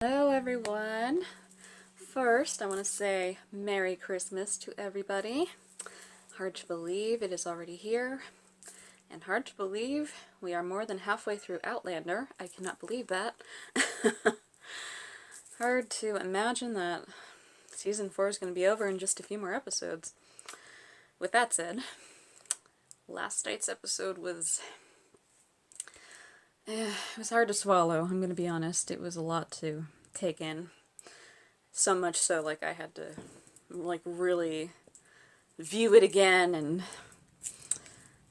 Hello everyone. First, I want to say Merry Christmas to everybody. Hard to believe it is already here, and hard to believe we are more than halfway through Outlander. I cannot believe that. Hard to imagine that season 4 is going to be over in just a few more episodes. With that said, last night's episode was it was hard to swallow, I'm going to be honest. It was a lot to take in. So much so, like, I had to, like, really view it again and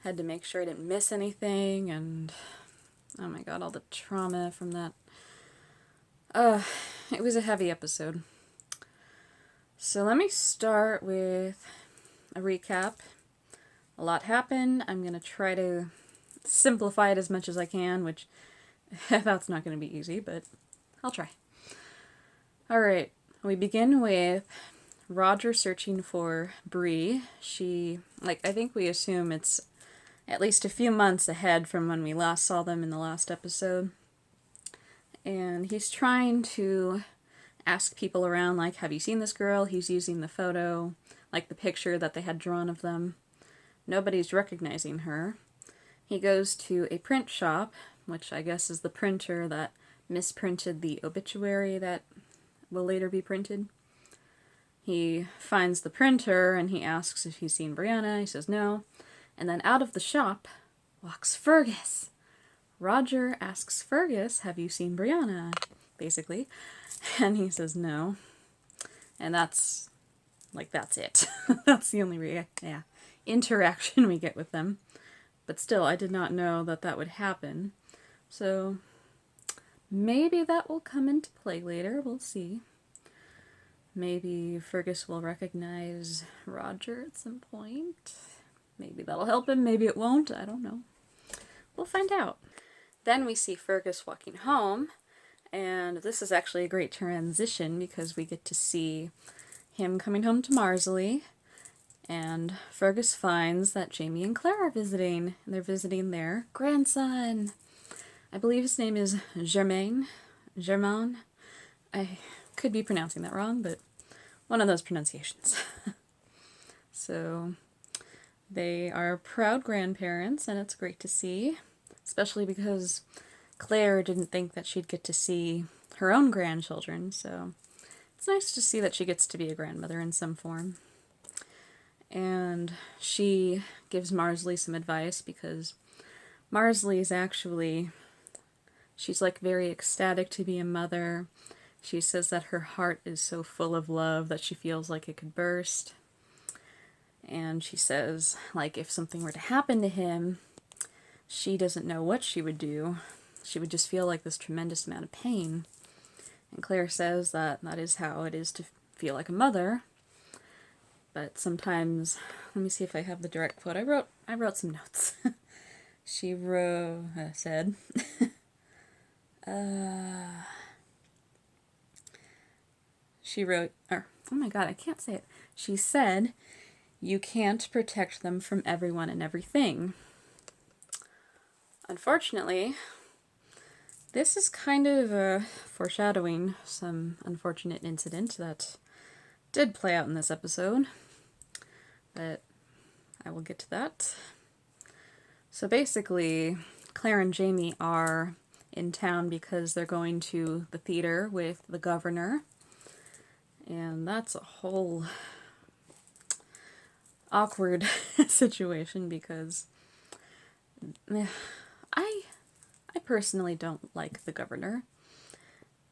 had to make sure I didn't miss anything, and oh my god, all the trauma from that. It was a heavy episode. So let me start with a recap. A lot happened. I'm going to try to simplify it as much as I can, which that's not going to be easy, but I'll try. Alright, we begin with Roger searching for Bree. I think we assume it's at least a few months ahead from when we last saw them in the last episode. And he's trying to ask people around, like, have you seen this girl? He's using the photo, like the picture that they had drawn of them. Nobody's recognizing her. He goes to a print shop, which I guess is the printer that misprinted the obituary that will later be printed. He finds the printer and he asks if he's seen Brianna. He says no. And then out of the shop walks Fergus. Roger asks Fergus, have you seen Brianna? Basically. And he says no. And that's it. That's the only interaction we get with them. But still, I did not know that would happen. So maybe that will come into play later. We'll see. Maybe Fergus will recognize Roger at some point. Maybe that'll help him. Maybe it won't. I don't know. We'll find out. Then we see Fergus walking home. And this is actually a great transition because we get to see him coming home to Marsley. And Fergus finds that Jamie and Claire are visiting. And they're visiting their grandson. I believe his name is Germain. I could be pronouncing that wrong, but one of those pronunciations. So they are proud grandparents, and it's great to see. Especially because Claire didn't think that she'd get to see her own grandchildren, so it's nice to see that she gets to be a grandmother in some form. And she gives Marsley some advice because Marsley is she's like very ecstatic to be a mother. She says that her heart is so full of love that she feels like it could burst. And she says, like, if something were to happen to him, she doesn't know what she would do. She would just feel like this tremendous amount of pain. And Claire says that is how it is to feel like a mother. But sometimes, let me see if I have the direct quote. I wrote some notes. She said, she wrote, oh my god, I can't say it. She said, you can't protect them from everyone and everything. Unfortunately, this is kind of foreshadowing some unfortunate incident that did play out in this episode, but I will get to that. So basically, Claire and Jamie are in town because they're going to the theater with the governor, and that's a whole awkward situation because I personally don't like the governor.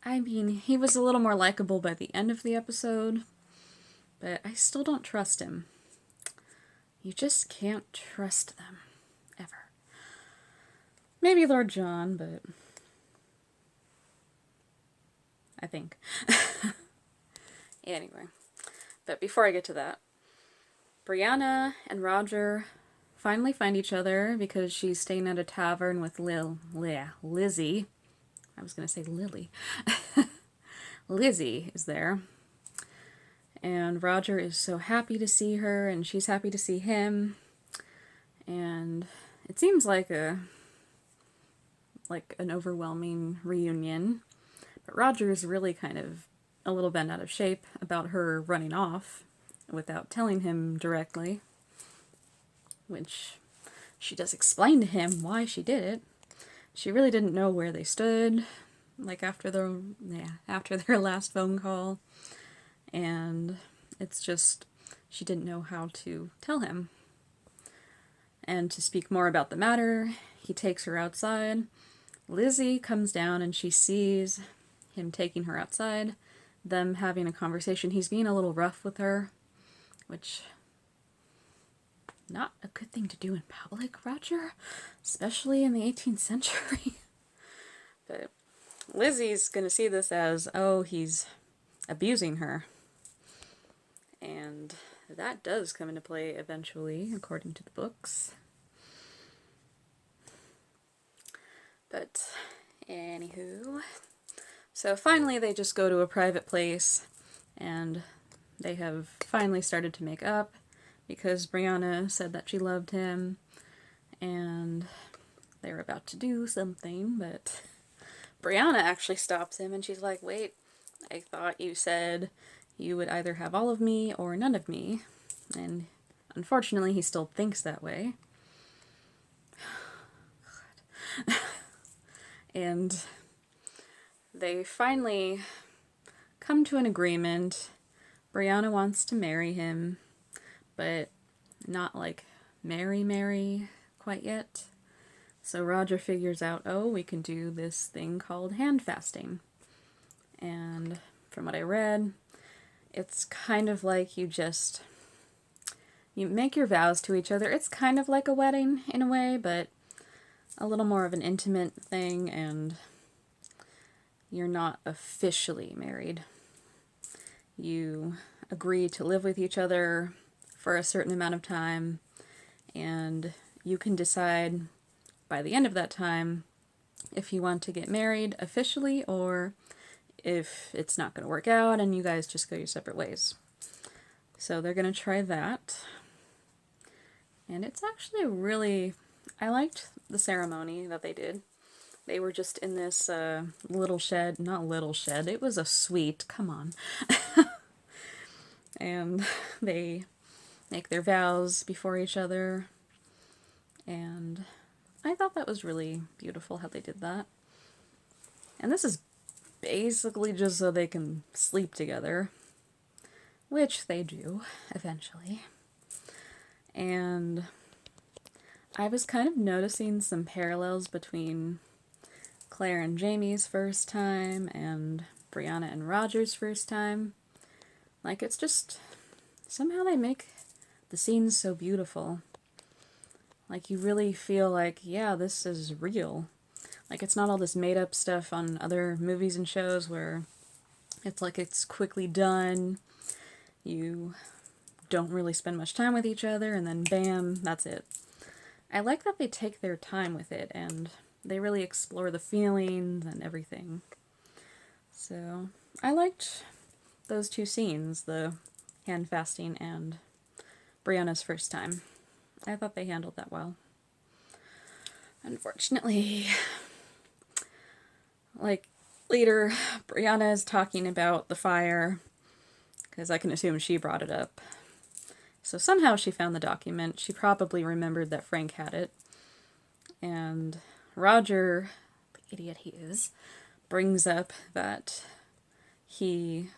I mean, he was a little more likable by the end of the episode, but I still don't trust him. You just can't trust them. Ever. Maybe Lord John, but I think. Anyway, but before I get to that, Brianna and Roger finally find each other because she's staying at a tavern with Lizzie. I was going to say Lily. Lizzie is there. And Roger is so happy to see her, and she's happy to see him. And it seems like an overwhelming reunion. But Roger is really kind of a little bent out of shape about her running off without telling him directly, which she does explain to him why she did it. She really didn't know where they stood, like after their last phone call, and it's just she didn't know how to tell him. And to speak more about the matter, he takes her outside. Lizzie comes down and she sees him taking her outside, them having a conversation. He's being a little rough with her, which, not a good thing to do in public, Roger, especially in the 18th century. But Lizzie's gonna see this as, oh, he's abusing her. And that does come into play eventually, according to the books. But, anywho, so finally they just go to a private place, and they have finally started to make up, because Brianna said that she loved him, and they were about to do something, but Brianna actually stops him, and she's like, wait, I thought you said you would either have all of me or none of me, and unfortunately he still thinks that way. And they finally come to an agreement. Brianna wants to marry him, but not like marry quite yet. So Roger figures out, oh, we can do this thing called hand fasting. And from what I read, it's kind of like you make your vows to each other. It's kind of like a wedding in a way, but a little more of an intimate thing, and you're not officially married. You agree to live with each other for a certain amount of time, and you can decide by the end of that time if you want to get married officially or if it's not going to work out and you guys just go your separate ways. So they're going to try that. And it's actually I liked the ceremony that they did. They were just in this little shed, not little shed, it was a suite, come on. And they make their vows before each other, and I thought that was really beautiful how they did that. And this is basically just so they can sleep together, which they do eventually. And I was kind of noticing some parallels between Claire and Jamie's first time and Brianna and Roger's first time. Like, it's just, somehow they make the scenes so beautiful. Like, you really feel like, yeah, this is real. Like, it's not all this made-up stuff on other movies and shows where it's like it's quickly done, you don't really spend much time with each other, and then bam, that's it. I like that they take their time with it, and they really explore the feelings and everything. So, I liked those two scenes, the hand fasting and Brianna's first time. I thought they handled that well. Unfortunately, like, later, Brianna is talking about the fire, because I can assume she brought it up. So somehow she found the document. She probably remembered that Frank had it. And Roger, the idiot he is, brings up that he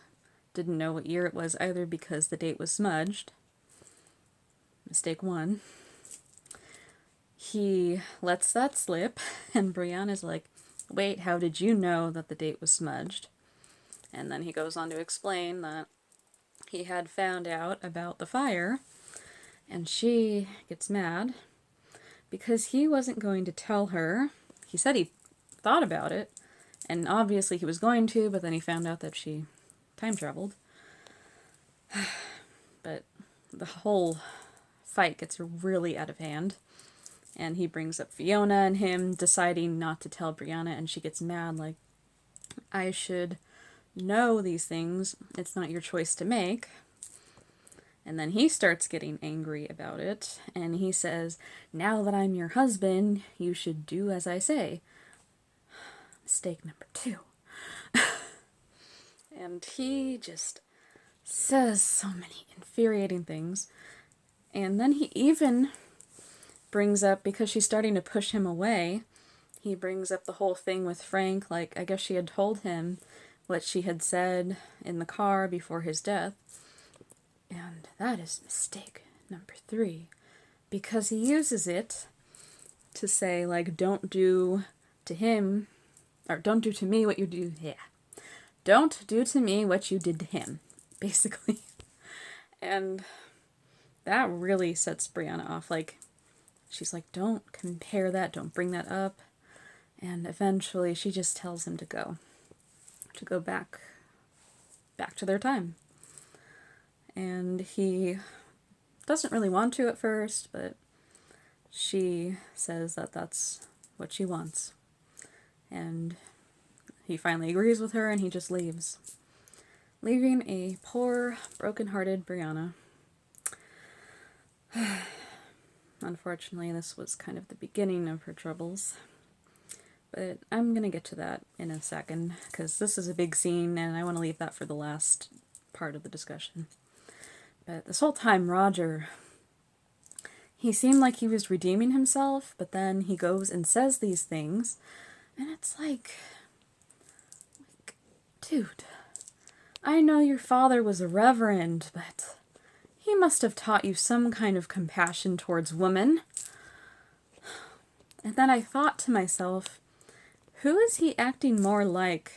didn't know what year it was either because the date was smudged. Mistake one. He lets that slip, and Brianna's like, wait, how did you know that the date was smudged? And then he goes on to explain that he had found out about the fire, and she gets mad because he wasn't going to tell her. He said he thought about it, and obviously he was going to, but then he found out that she time traveled. But the whole fight gets really out of hand, and he brings up Fiona and him deciding not to tell Brianna, and she gets mad, like, I should know these things, it's not your choice to make. And then he starts getting angry about it, and he says, now that I'm your husband, you should do as I say. Mistake number 2. And he just says so many infuriating things. And then he even brings up, because she's starting to push him away, he brings up the whole thing with Frank. Like, I guess she had told him what she had said in the car before his death. And that is mistake number 3. Because he uses it to say, like, don't do to him, or don't do to me what you do, don't do to me what you did to him, basically. And that really sets Brianna off. Like, she's like, don't compare that, don't bring that up. And eventually she just tells him to go back to their time. And he doesn't really want to at first, but she says that that's what she wants. And he finally agrees with her and he just leaves, leaving a poor, broken-hearted Brianna. Unfortunately, this was kind of the beginning of her troubles. But I'm going to get to that in a second, because this is a big scene and I want to leave that for the last part of the discussion. But this whole time, Roger, he seemed like he was redeeming himself, but then he goes and says these things, and it's like, dude, I know your father was a reverend, but he must have taught you some kind of compassion towards women. And then I thought to myself, who is he acting more like?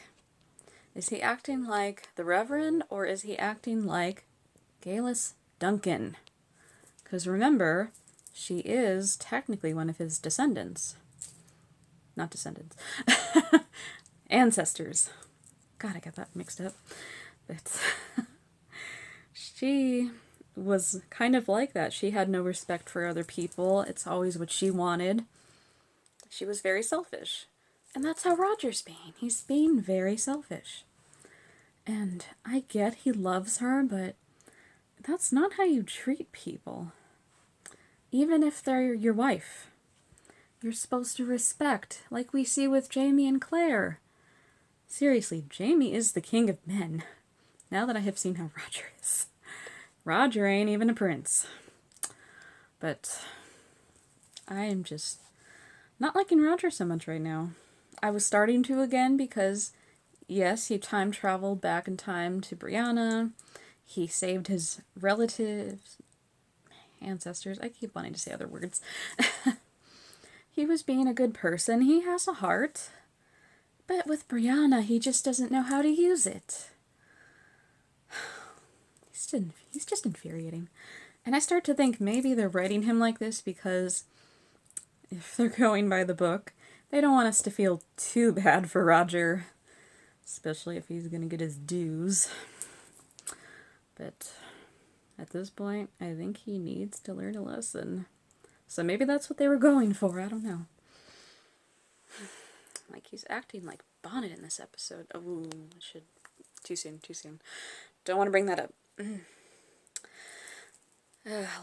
Is he acting like the Reverend, or is he acting like Galis Duncan? Because remember, she is technically one of his descendants. Not descendants. Ancestors. God, I got that mixed up. But she was kind of like that. She had no respect for other people. It's always what she wanted. She was very selfish. And that's how Roger's being. He's being very selfish. And I get he loves her, but that's not how you treat people. Even if they're your wife. You're supposed to respect, like we see with Jamie and Claire. Seriously, Jamie is the king of men. Now that I have seen how Roger is. Roger ain't even a prince. But I am just not liking Roger so much right now. I was starting to again because, yes, he time traveled back in time to Brianna. He saved his relatives, ancestors. I keep wanting to say other words. He was being a good person. He has a heart. But with Brianna, he just doesn't know how to use it. He's just infuriating. And I start to think maybe they're writing him like this because if they're going by the book, they don't want us to feel too bad for Roger. Especially if he's going to get his dues. But at this point, I think he needs to learn a lesson. So maybe that's what they were going for. I don't know. Like, he's acting like Bonnet in this episode. Oh, I should... Too soon. Don't want to bring that up.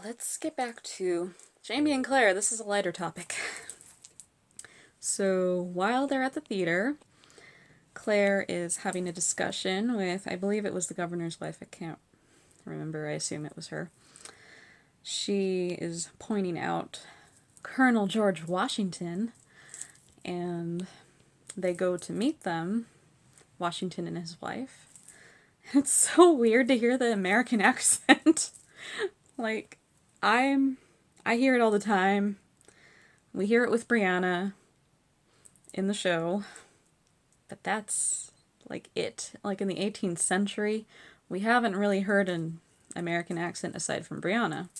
Let's get back to Jamie and Claire. This is a lighter topic. So, while they're at the theater, Claire is having a discussion with, I believe it was the governor's wife. I can't remember. I assume it was her. She is pointing out Colonel George Washington, and they go to meet them, Washington and his wife. It's so weird to hear the American accent. Like, I hear it all the time. We hear it with Brianna in the show. But that's, like, it. Like, in the 18th century, we haven't really heard an American accent aside from Brianna.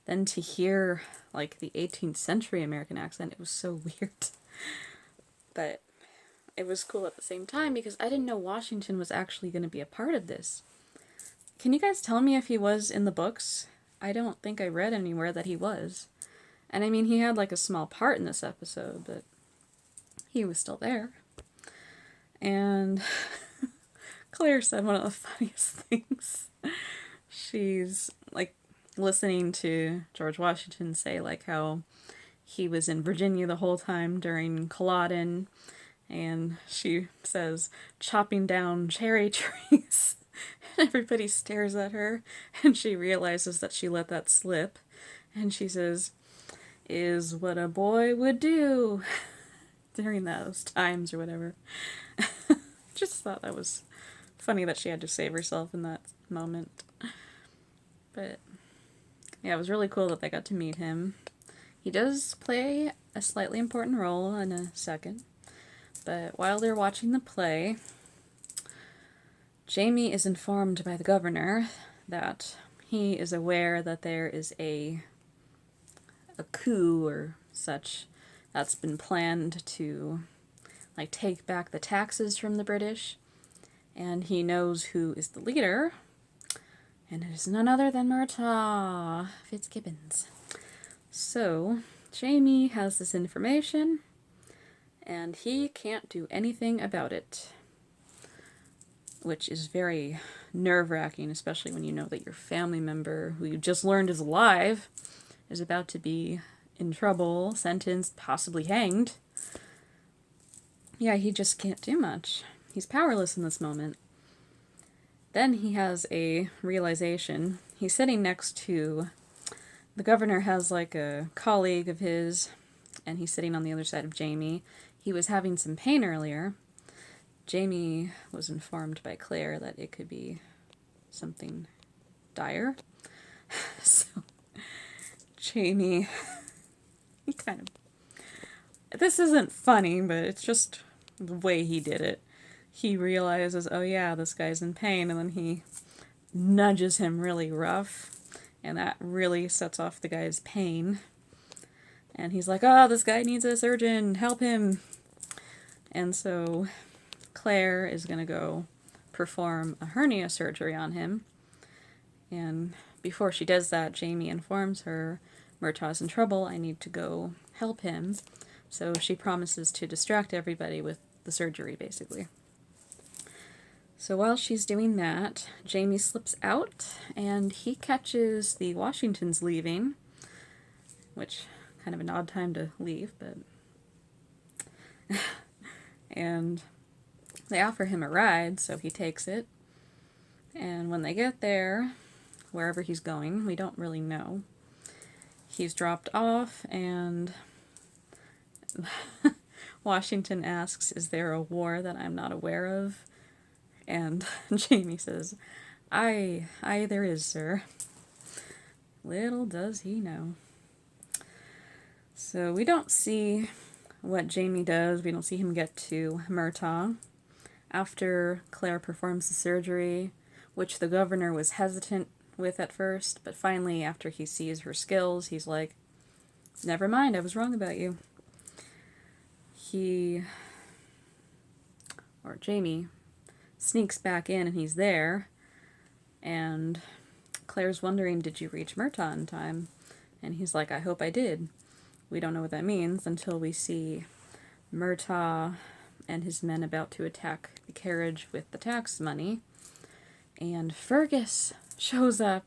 Then to hear, like, the 18th century American accent, it was so weird. But it was cool at the same time because I didn't know Washington was actually going to be a part of this. Can you guys tell me if he was in the books? I don't think I read anywhere that he was. And I mean, he had, like, a small part in this episode, but he was still there. And Claire said one of the funniest things. She's, like, listening to George Washington say, like, how he was in Virginia the whole time during Culloden, and she says, chopping down cherry trees. Everybody stares at her, and she realizes that she let that slip, and she says, is what a boy would do during those times or whatever. Just thought that was funny that she had to save herself in that moment. But yeah, it was really cool that they got to meet him. He does play a slightly important role in a second. But while they're watching the play, Jamie is informed by the governor that he is aware that there is a coup or such that's been planned to like take back the taxes from the British, and he knows who is the leader, and it is none other than Murtaugh Fitzgibbons. So Jamie has this information, and he can't do anything about it, which is very nerve-wracking, especially when you know that your family member, who you just learned is alive, is about to be in trouble, sentenced, possibly hanged. Yeah, he just can't do much. He's powerless in this moment. Then he has a realization. He's sitting next to... The governor has like a colleague of his, and he's sitting on the other side of Jamie. He was having some pain earlier. Jamie was informed by Claire that it could be something dire. So Jamie, he kind of... This isn't funny, but it's just the way he did it. He realizes, oh yeah, this guy's in pain, and then he nudges him really rough, and that really sets off the guy's pain. And he's like, oh, this guy needs a surgeon, help him. And so Claire is going to go perform a hernia surgery on him. And before she does that, Jamie informs her, Murtaugh's in trouble, I need to go help him. So she promises to distract everybody with the surgery, basically. So while she's doing that, Jamie slips out, and he catches the Washingtons leaving, which kind of an odd time to leave, but... and they offer him a ride, so he takes it. And when they get there, wherever he's going, we don't really know, he's dropped off, and Washington asks, is there a war that I'm not aware of? And Jamie says, Aye, there is, sir. Little does he know. So we don't see what Jamie does. We don't see him get to Murtaugh. After Claire performs the surgery, which the governor was hesitant with at first, but finally, after he sees her skills, he's like, never mind, I was wrong about you. Jamie sneaks back in, and he's there, and Claire's wondering, did you reach Murtaugh in time? And he's like, I hope I did. We don't know what that means until we see Murtaugh and his men about to attack the carriage with the tax money, and Fergus shows up,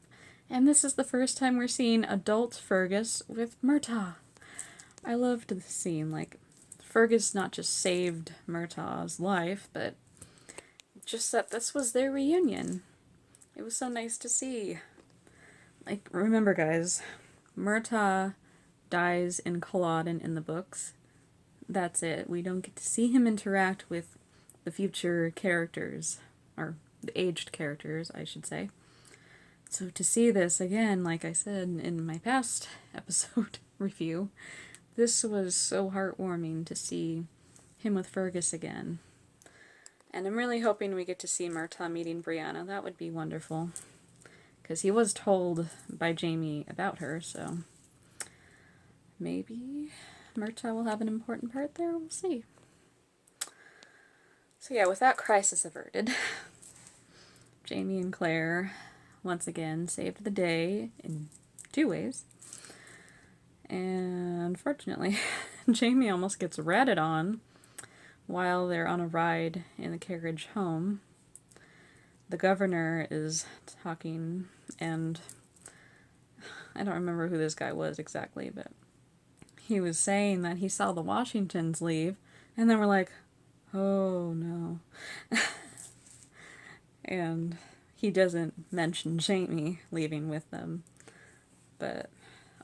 and this is the first time we're seeing adult Fergus with Murtaugh. I loved the scene. Like, Fergus not just saved Murtaugh's life, but just that this was their reunion. It was so nice to see. Like, remember guys, Murtaugh dies in Culloden in the books. That's it. We don't get to see him interact with the future characters, or the aged characters, I should say. So to see this again, like I said in my past episode review, this was so heartwarming to see him with Fergus again. And I'm really hoping we get to see Murtaugh meeting Brianna. That would be wonderful. Because he was told by Jamie about her, so maybe Murtaugh will have an important part there. We'll see. So yeah, with that crisis averted, Jamie and Claire once again saved the day in 2 ways. And fortunately, Jamie almost gets ratted on while they're on a ride in the carriage home. The governor is talking, and I don't remember who this guy was exactly, but he was saying that he saw the Washingtons leave, and then we're like, oh no. And he doesn't mention Jamie leaving with them, but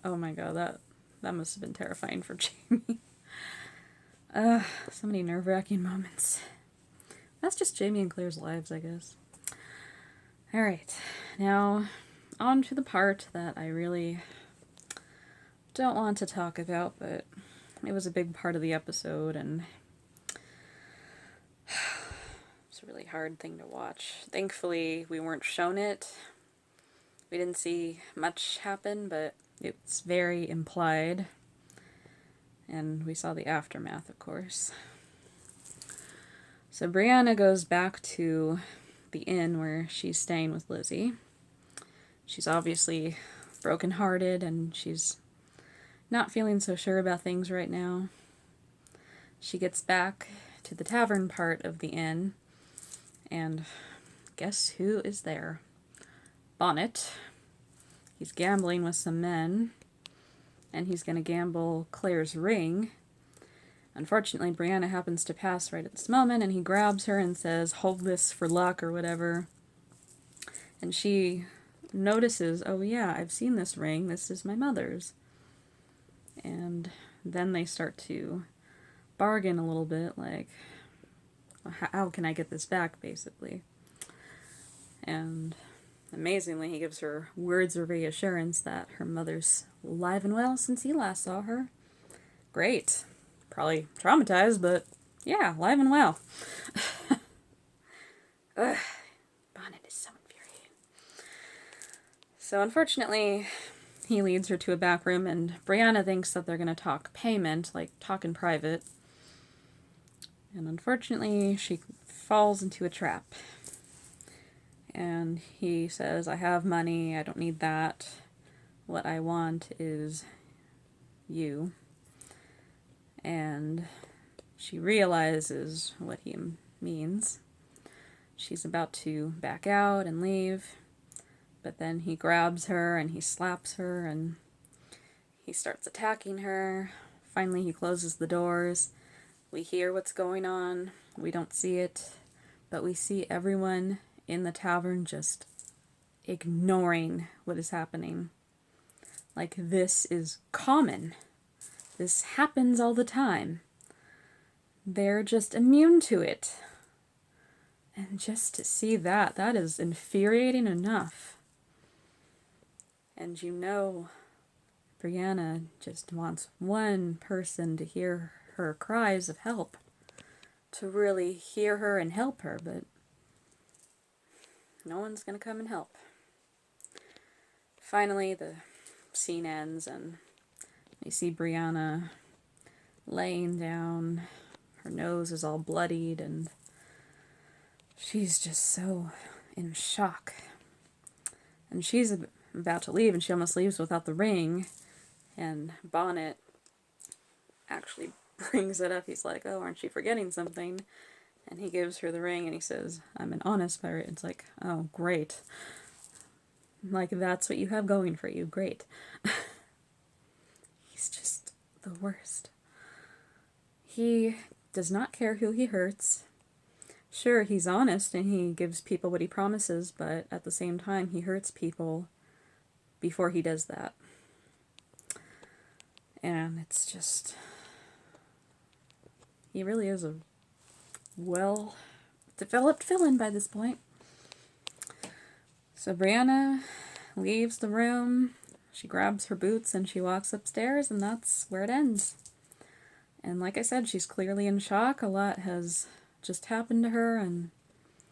oh my god, that must have been terrifying for Jamie. So many nerve-wracking moments. That's just Jamie and Claire's lives, I guess. Alright, now on to the part that I really don't want to talk about, but it was a big part of the episode, and it's a really hard thing to watch. Thankfully, we weren't shown it. We didn't see much happen, but it's very implied. And we saw the aftermath, of course. So Brianna goes back to the inn where she's staying with Lizzie. She's obviously brokenhearted, and she's not feeling so sure about things right now. She gets back to the tavern part of the inn, and guess who is there? Bonnet. He's gambling with some men, and he's going to gamble Claire's ring. Unfortunately, Brianna happens to pass right at this moment, and he grabs her and says, "Hold this for luck," or whatever. And she notices, "Oh yeah, I've seen this ring. This is my mother's." And then they start to bargain a little bit, like, how can I get this back, basically. And amazingly, he gives her words of reassurance that her mother's alive and well since he last saw her. Great. Probably traumatized, but yeah, alive and well. Ugh, Bonnet is so infuriating. So unfortunately, he leads her to a back room, and Brianna thinks that they're going to talk payment, like talk in private. And unfortunately, she falls into a trap. And he says, "I have money, I don't need that. What I want is you." And she realizes what he means. She's about to back out and leave, but then he grabs her and he slaps her and he starts attacking her. Finally, he closes the doors. We hear what's going on. We don't see it, but we see everyone in the tavern just ignoring what is happening. Like, this is common. This happens all the time. They're just immune to it. And just to see that is infuriating enough. And you know, Brianna just wants one person to hear her cries of help. To really hear her and help her, but no one's gonna come and help. Finally, the scene ends, and we see Brianna laying down. Her nose is all bloodied, and she's just so in shock. And she's about to leave, and she almost leaves without the ring. And Bonnet actually brings it up. He's like, "Oh, aren't you forgetting something?" And he gives her the ring, and he says, "I'm an honest pirate." It's like, oh, great. Like, that's what you have going for you. Great. He's just the worst. He does not care who he hurts. Sure, he's honest and he gives people what he promises, but at the same time, he hurts people before he does that. And it's just... he really is a well-developed villain by this point. So Brianna leaves the room, she grabs her boots and she walks upstairs, and that's where it ends. And like I said, she's clearly in shock. A lot has just happened to her, and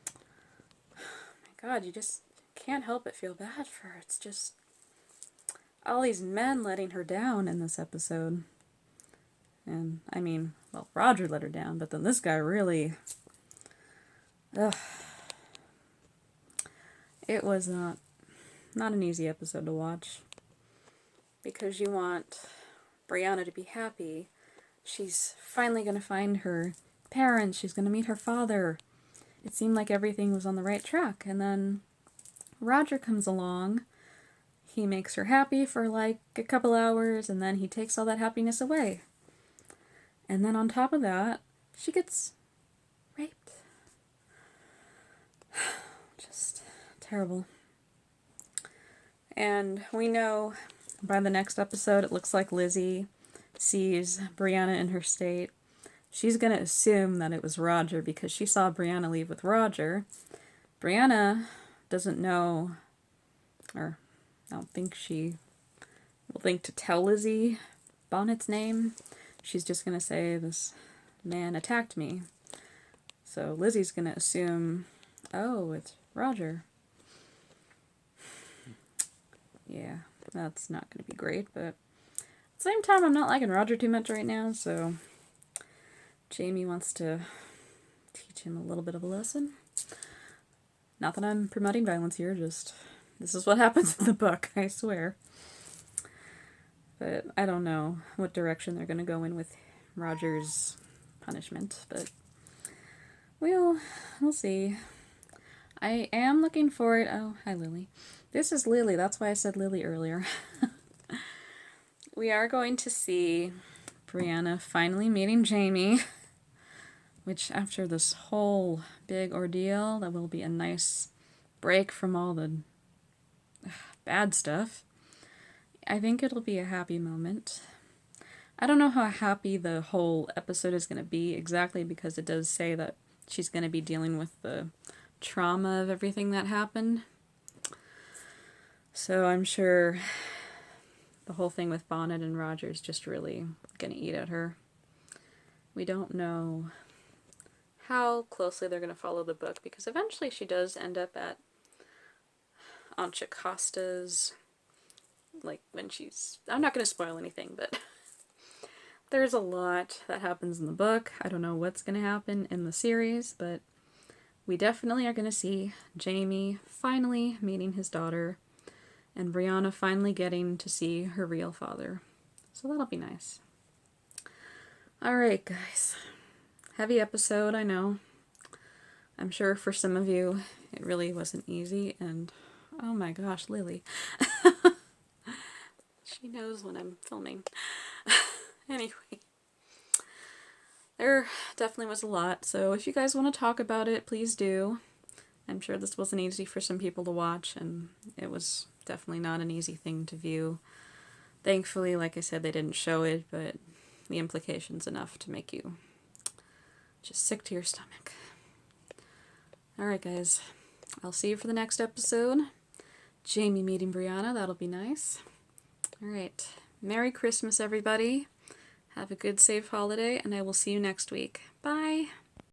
oh my god, you just can't help but feel bad for her. It's just all these men letting her down in this episode. And, I mean, well, Roger let her down, but then this guy really... ugh. It was not an easy episode to watch. Because you want Brianna to be happy. She's finally going to find her parents. She's going to meet her father. It seemed like everything was on the right track. And then Roger comes along. He makes her happy for like a couple hours, and then he takes all that happiness away. And then on top of that, she gets Just terrible. And we know by the next episode, it looks like Lizzie sees Brianna in her state. She's going to assume that it was Roger because she saw Brianna leave with Roger. Brianna doesn't know, or I don't think she will think to tell Lizzie Bonnet's name. She's just going to say, this man attacked me. So Lizzie's going to assume, oh, it's Roger. Yeah, that's not going to be great, but at the same time, I'm not liking Roger too much right now, so Jamie wants to teach him a little bit of a lesson. Not that I'm promoting violence here, just this is what happens in the book, I swear. But I don't know what direction they're going to go in with Roger's punishment, but we'll see. I am looking forward... Oh, hi, Lily. This is Lily. That's why I said Lily earlier. We are going to see Brianna finally meeting Jamie, which after this whole big ordeal, that will be a nice break from all the bad stuff. I think it'll be a happy moment. I don't know how happy the whole episode is going to be exactly because it does say that she's going to be dealing with the trauma of everything that happened. So I'm sure the whole thing with Bonnet and Roger is just really going to eat at her. We don't know how closely they're going to follow the book because eventually she does end up at Aunt Jacosta's, like when she's... I'm not going to spoil anything, but there's a lot that happens in the book. I don't know what's going to happen in the series, but we definitely are going to see Jamie finally meeting his daughter and Brianna finally getting to see her real father. So that'll be nice. Alright, guys. Heavy episode, I know. I'm sure for some of you it really wasn't easy, and oh my gosh, Lily. She knows when I'm filming. Anyway. There definitely was a lot, so if you guys want to talk about it, please do. I'm sure this wasn't easy for some people to watch, and it was definitely not an easy thing to view. Thankfully, like I said, they didn't show it, but the implication's enough to make you just sick to your stomach. Alright, guys. I'll see you for the next episode. Jamie meeting Brianna, that'll be nice. Alright. Merry Christmas, everybody. Have a good, safe holiday, and I will see you next week. Bye!